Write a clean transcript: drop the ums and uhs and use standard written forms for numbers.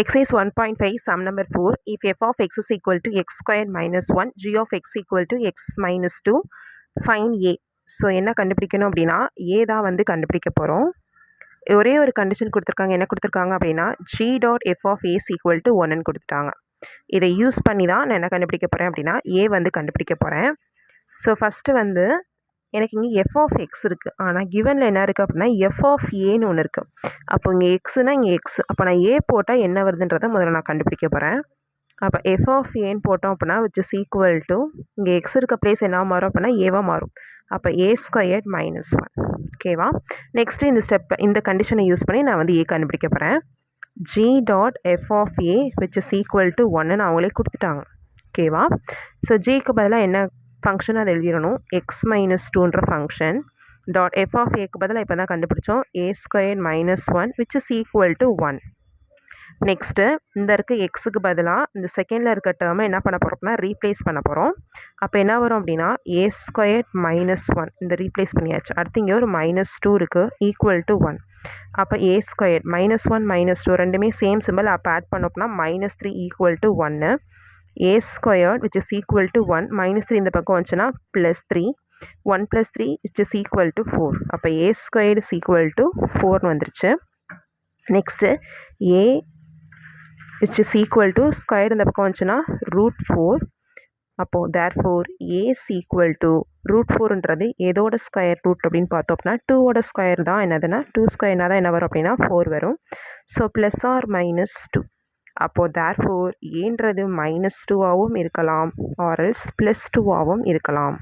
Exercise 1.5 sum number 4. If f of x is equal to x squared minus 1, g of x equal to x minus 2, find a. So என்ன கண்டுபிடிக்கணும் அப்படின்னா ஏ தான் வந்து கண்டுபிடிக்க போகிறோம். ஒரே ஒரு கண்டிஷன் கொடுத்துருக்காங்க. என்ன கொடுத்துருக்காங்க அப்படின்னா g dot F of A equal to 1ன்னு கொடுத்துட்டாங்க. இதை யூஸ் பண்ணி தான் நான் என்ன கண்டுபிடிக்க போகிறேன் அப்படின்னா ஏ வந்து கண்டுபிடிக்க போகிறேன். ஸோ ஃபஸ்ட்டு வந்து எனக்கு இங்கே எஃப் ஆஃப் எக்ஸ் இருக்குது. ஆனால் கிவனில் என்ன இருக்குது அப்படின்னா எஃப் ஆஃப் ஏன்னு ஒன்று இருக்குது. அப்போ இங்கே எக்ஸுனா இங்கே எக்ஸ். அப்போ நான் ஏ போட்டால் என்ன வருதுன்றதை முதல்ல நான் கண்டுபிடிக்க போகிறேன். அப்போ எஃப் ஆஃப் ஏன்னு போட்டோம் அப்படின்னா விச் இஸ் ஈக்குவல் டு இங்கே எக்ஸ் இருக்க பிளேஸ் என்ன மாறும் அப்படின்னா ஏவாக மாறும். அப்போ ஏ ஸ்கொயர்ட் மைனஸ் 1. ஓகேவா? நெக்ஸ்ட்டு இந்த கண்டிஷனை யூஸ் பண்ணி நான் வந்து ஏ கண்டுபிடிக்க போகிறேன். G dot F of A which is equal to 1ன்னு அவங்களே கொடுத்துட்டாங்க. ஓகேவா? ஸோ ஜிக்கு பதிலாக என்ன ஃபங்க்ஷன் அதை எழுதிடணும். எக்ஸ் மைனஸ் 2ன்ற ஃபங்க்ஷன் டாட் எஃப் ஆஃப் ஏக்கு பதிலாக இப்போ தான் கண்டுபிடிச்சோம் A square minus 1 which is equal to 1. Next இந்த இருக்க எக்ஸுக்கு பதிலாக இந்த செகண்டில் இருக்க டேர்மை என்ன பண்ண போகிறோம்னா ரீப்ளேஸ் பண்ண போகிறோம். அப்போ என்ன வரும் அப்படின்னா ஏ ஸ்கொயர் மைனஸ் 1 இந்த ரீப்ளேஸ் பண்ணியாச்சு. அடுத்து இங்கே ஒரு மைனஸ் 2 இருக்குது ஈக்குவல் டு 1. அப்போ ஏ ஸ்கொயர் மைனஸ் 1 மைனஸ் 2 ரெண்டுமே சேம் சிம்பிள். அப்போ ஆட் பண்ணோம்னா minus 3 equal to 1. a squared which is equal to 1 minus 3 இந்த பக்கம் வந்துச்சுன்னா plus 3 1 plus 3 which is equal to 4. அப்போ a squared is equal to 4 வந்துருச்சு. Next a which is equal to squared இந்த பக்கம் வந்துச்சுன்னா root 4. அப்போது therefore a is equal to root 4ன்றது எதோட ஸ்கொயர் ரூட் அப்படின்னு பார்த்தோம் அப்படின்னா 2ஓட ஸ்கொயர் தான் என்னதுன்னா 2 ஸ்கொயர்னா தான் என்ன வரும் அப்படின்னா 4 வரும். So plus or minus 2. அப்போது therefore ஏன்றது மைனஸ் 2ஆகவும் இருக்கலாம் ஆர் எல்ஸ் ப்ளஸ் 2ஆகவும் இருக்கலாம்.